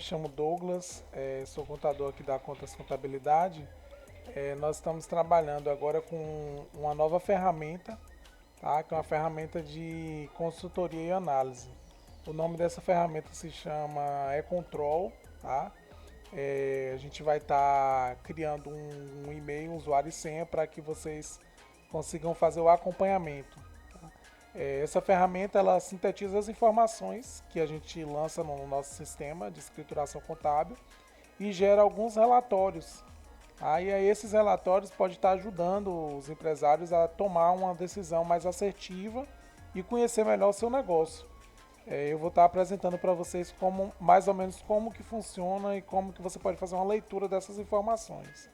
chamo Douglas, sou contador aqui da Contas Contabilidade. Nós estamos trabalhando agora com uma nova ferramenta, tá? Que é uma ferramenta de consultoria e análise. O nome dessa ferramenta se chama eControl, tá? A gente vai estar criando um e-mail, um usuário e senha para que vocês consigam fazer o acompanhamento. Essa ferramenta ela sintetiza as informações que a gente lança no nosso sistema de escrituração contábil e gera alguns relatórios. Aí esses relatórios podem estar ajudando os empresários a tomar uma decisão mais assertiva e conhecer melhor o seu negócio. Eu vou estar apresentando para vocês como mais ou menos como que funciona e como que você pode fazer uma leitura dessas informações.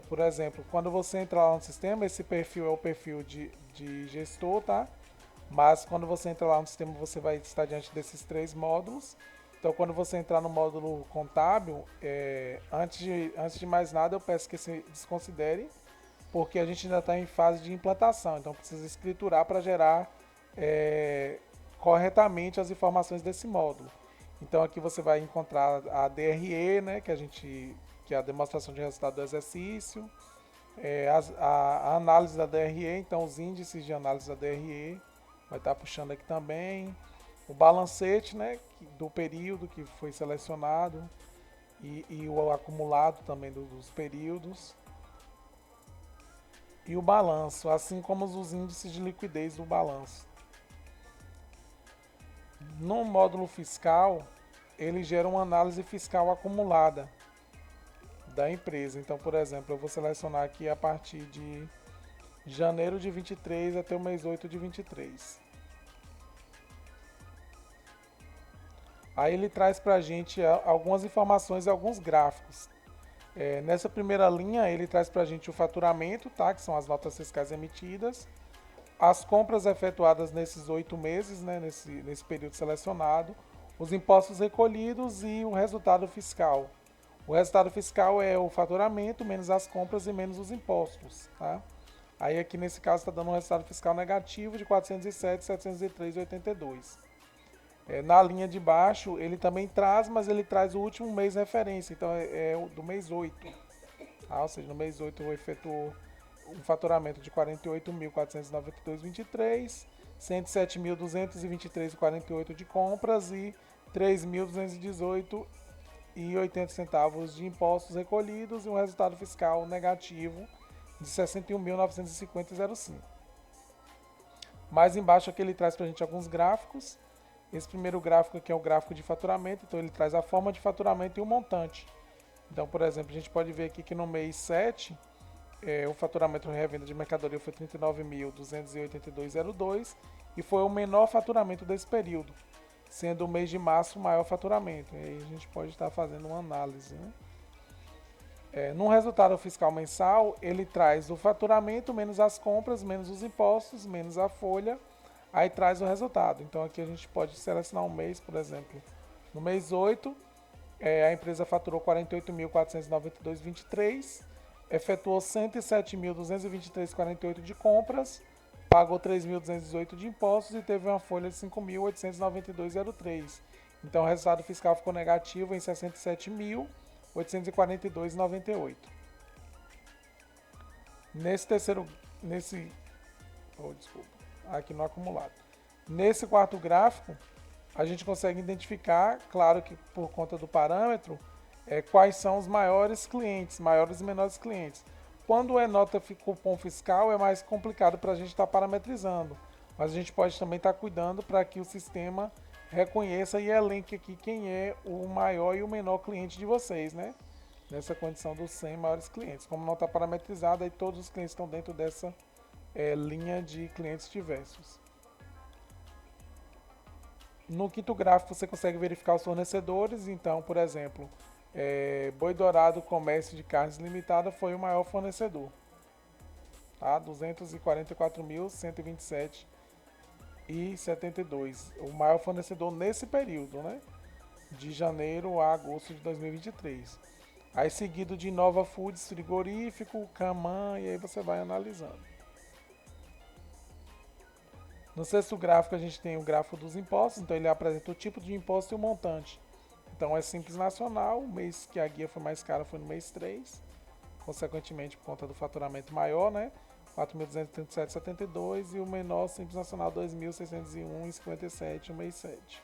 Por exemplo, quando você entra lá no sistema, esse perfil é o perfil de gestor, tá? Mas quando você entra lá no sistema, você vai estar diante desses três módulos. Então, quando você entrar no módulo contábil, antes de mais nada, eu peço que você desconsidere, porque a gente ainda está em fase de implantação. Então, precisa escriturar para gerar corretamente as informações desse módulo. Então, aqui você vai encontrar a DRE, né, que é a demonstração de resultado do exercício, a análise da DRE, então os índices de análise da DRE, vai estar puxando aqui também, o balancete, né, do período que foi selecionado e o acumulado também dos períodos, e o balanço, assim como os índices de liquidez do balanço. No módulo fiscal, ele gera uma análise fiscal acumulada da empresa. Então, por exemplo, eu vou selecionar aqui a partir de janeiro de 23 até o mês 8 de 23. Aí ele traz para a gente algumas informações e alguns gráficos. Nessa primeira linha, ele traz para a gente o faturamento, tá? Que são as notas fiscais emitidas, as compras efetuadas nesses 8 meses, né? Nesse período selecionado, os impostos recolhidos e o resultado fiscal. O resultado fiscal é o faturamento menos as compras e menos os impostos, tá? Aí aqui nesse caso está dando um resultado fiscal negativo de 407.703,82. Na linha de baixo ele também traz, mas ele traz o último mês de referência, então é do mês 8. Ou seja, no mês 8 efetuou um faturamento de 48.492,23, 107.223,48 de compras e 3.218,80 de impostos recolhidos e um resultado fiscal negativo de 61.950,05. Mais embaixo aqui ele traz para a gente alguns gráficos. Esse primeiro gráfico aqui é o gráfico de faturamento, então ele traz a forma de faturamento e o montante. Então, por exemplo, a gente pode ver aqui que no mês 7, o faturamento de revenda de mercadoria foi 39.282,02 e foi o menor faturamento desse período, sendo o mês de março o maior faturamento. E aí a gente pode estar fazendo uma análise, né? No resultado fiscal mensal, ele traz o faturamento menos as compras, menos os impostos, menos a folha, aí traz o resultado. Então aqui a gente pode selecionar um mês, por exemplo, no mês 8, a empresa faturou 48.492,23, efetuou 107.223,48 de compras, pagou 3.218 de impostos e teve uma folha de 5.892,03. Então o resultado fiscal ficou negativo em 67.842,98. Nesse terceiro, desculpa, aqui no acumulado. Nesse quarto gráfico, a gente consegue identificar, claro que por conta do parâmetro, quais são os maiores clientes, maiores e menores clientes. Quando é nota cupom fiscal, é mais complicado para a gente estar parametrizando, mas a gente pode também estar cuidando para que o sistema reconheça e elenque aqui quem é o maior e o menor cliente de vocês, né? Nessa condição dos 100 maiores clientes. Como não está parametrizado, aí todos os clientes estão dentro dessa linha de clientes diversos. No quinto gráfico você consegue verificar os fornecedores. Então, por exemplo, Boi Dourado Comércio de Carnes Limitada foi o maior fornecedor, tá? 244.127,72. O maior fornecedor nesse período, né? De janeiro a agosto de 2023. Aí seguido de Nova Foods, frigorífico, Caman, e aí você vai analisando. No sexto gráfico a gente tem o gráfico dos impostos, então ele apresenta o tipo de imposto e o montante. Então é Simples Nacional, o mês que a guia foi mais cara foi no mês 3, consequentemente por conta do faturamento maior, né? 4.237,72 e o menor Simples Nacional 2.601,57 no mês 7.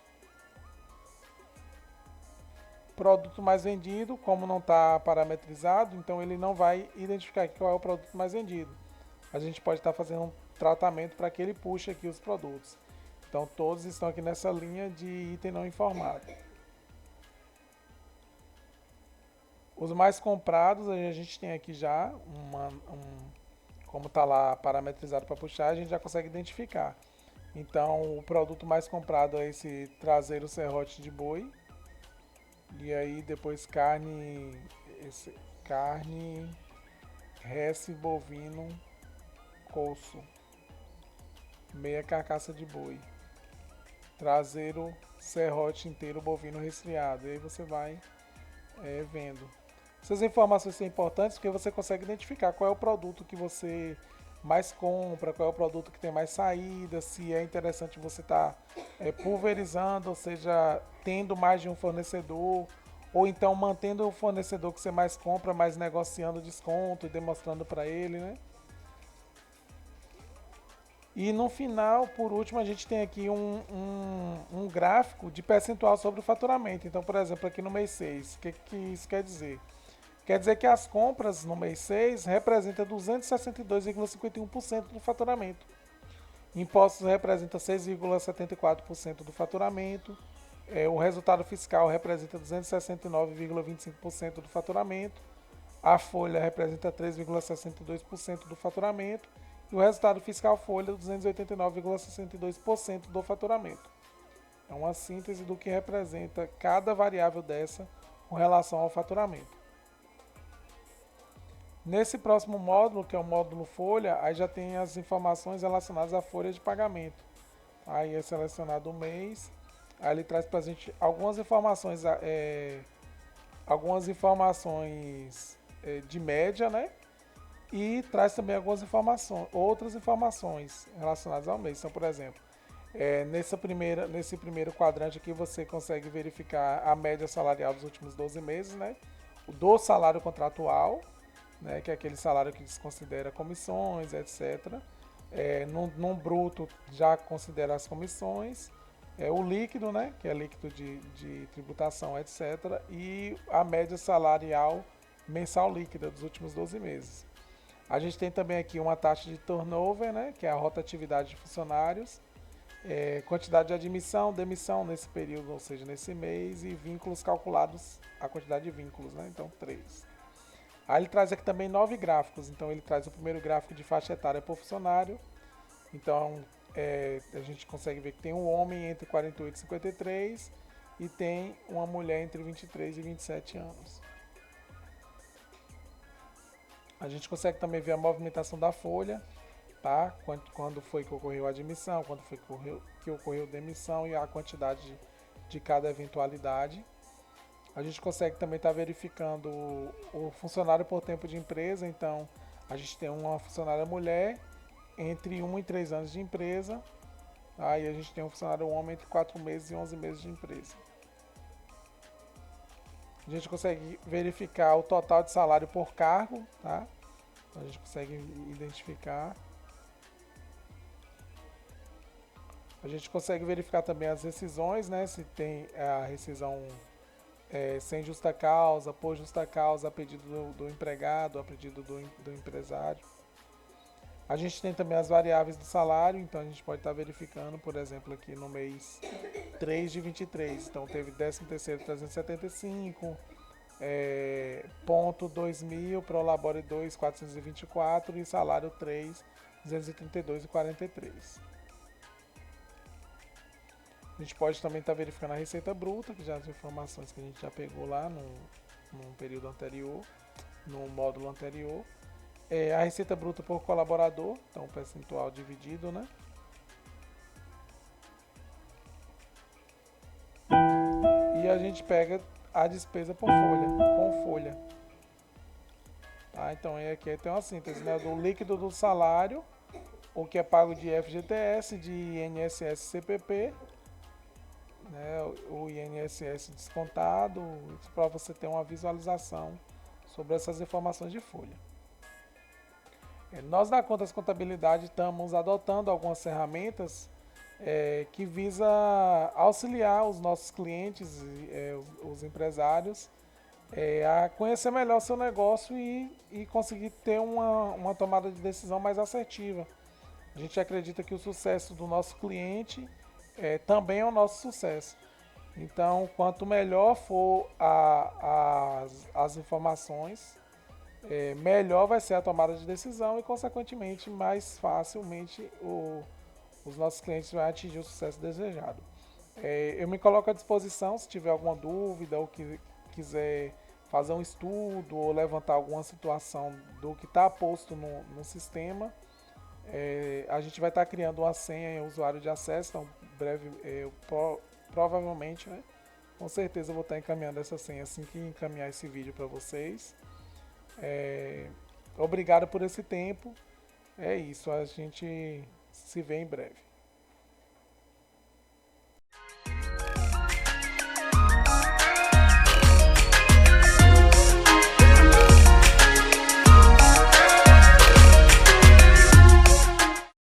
Produto mais vendido, como não está parametrizado, então ele não vai identificar qual é o produto mais vendido. A gente pode estar fazendo um tratamento para que ele puxe aqui os produtos. Então todos estão aqui nessa linha de item não informado. Os mais comprados, a gente tem aqui já, como está lá parametrizado para puxar, a gente já consegue identificar. Então o produto mais comprado é esse traseiro serrote de boi. E aí depois carne rece bovino coço, meia carcaça de boi, traseiro serrote inteiro bovino resfriado. E aí você vai vendo. Essas informações são importantes porque você consegue identificar qual é o produto que você mais compra, qual é o produto que tem mais saída, se é interessante você estar pulverizando, ou seja, tendo mais de um fornecedor, ou então mantendo o fornecedor que você mais compra, mas negociando desconto e demonstrando para ele, né? E no final, por último, a gente tem aqui um gráfico de percentual sobre o faturamento. Então, por exemplo, aqui no mês 6, o que isso quer dizer? Quer dizer que as compras no mês 6 representam 262,51% do faturamento. Impostos representa 6,74% do faturamento. O resultado fiscal representa 269,25% do faturamento. A folha representa 3,62% do faturamento. E o resultado fiscal folha 289,62% do faturamento. É uma síntese do que representa cada variável dessa com relação ao faturamento. Nesse próximo módulo, que é o módulo folha, aí já tem as informações relacionadas à folha de pagamento. Aí é selecionado o mês, aí ele traz para a gente algumas informações de média, né? E traz também algumas outras informações relacionadas ao mês. Então, por exemplo, nesse primeiro quadrante aqui você consegue verificar a média salarial dos últimos 12 meses, né? Do salário contratual, né, que é aquele salário que desconsidera comissões, etc. Num bruto já considera as comissões, o líquido, né, que é líquido de tributação, etc. E a média salarial mensal líquida dos últimos 12 meses. A gente tem também aqui uma taxa de turnover, né, que é a rotatividade de funcionários, quantidade de admissão, demissão nesse período, ou seja, nesse mês, e vínculos calculados, a quantidade de vínculos, né, então 3. Aí ele traz aqui também 9 gráficos. Então ele traz o primeiro gráfico de faixa etária por funcionário. Então a gente consegue ver que tem um homem entre 48 e 53 e tem uma mulher entre 23 e 27 anos. A gente consegue também ver a movimentação da folha, tá? Quando foi que ocorreu a admissão, quando foi que ocorreu a demissão e a quantidade de cada eventualidade. A gente consegue também estar verificando o funcionário por tempo de empresa. Então, a gente tem uma funcionária mulher entre 1 e 3 anos de empresa. Aí a gente tem um funcionário homem entre 4 meses e 11 meses de empresa. A gente consegue verificar o total de salário por cargo, tá? Então, a gente consegue identificar. A gente consegue verificar também as rescisões, né? Se tem a rescisão sem justa causa, por justa causa, a pedido do empregado, a pedido do empresário. A gente tem também as variáveis do salário, então a gente pode estar verificando, por exemplo, aqui no mês 3 de 23. Então teve 13º 375, ponto 2.000, Prolabore 2, 424 e salário 3, 232,43. A gente pode também estar verificando a receita bruta, que já as informações que a gente já pegou lá no período anterior, no módulo anterior. A receita bruta por colaborador, então o percentual dividido, né? E a gente pega a despesa por folha, com folha. Tá? Então aqui tem uma síntese, né? Do líquido do salário, o que é pago de FGTS, de INSS, CPP, né, o INSS descontado, para você ter uma visualização sobre essas informações de folha. Nós da Contas Contabilidade estamos adotando algumas ferramentas que visa auxiliar os nossos clientes, os empresários, a conhecer melhor o seu negócio e conseguir ter uma tomada de decisão mais assertiva. A gente acredita que o sucesso do nosso cliente também é o nosso sucesso. Então, quanto melhor for as informações, melhor vai ser a tomada de decisão e, consequentemente, mais facilmente os nossos clientes vão atingir o sucesso desejado. Eu me coloco à disposição se tiver alguma dúvida ou que quiser fazer um estudo ou levantar alguma situação do que está posto no sistema. A gente vai estar criando uma senha e usuário de acesso, então breve, provavelmente, né? Com certeza eu vou estar encaminhando essa senha assim que encaminhar esse vídeo para vocês. Obrigado por esse tempo. É isso, a gente se vê em breve.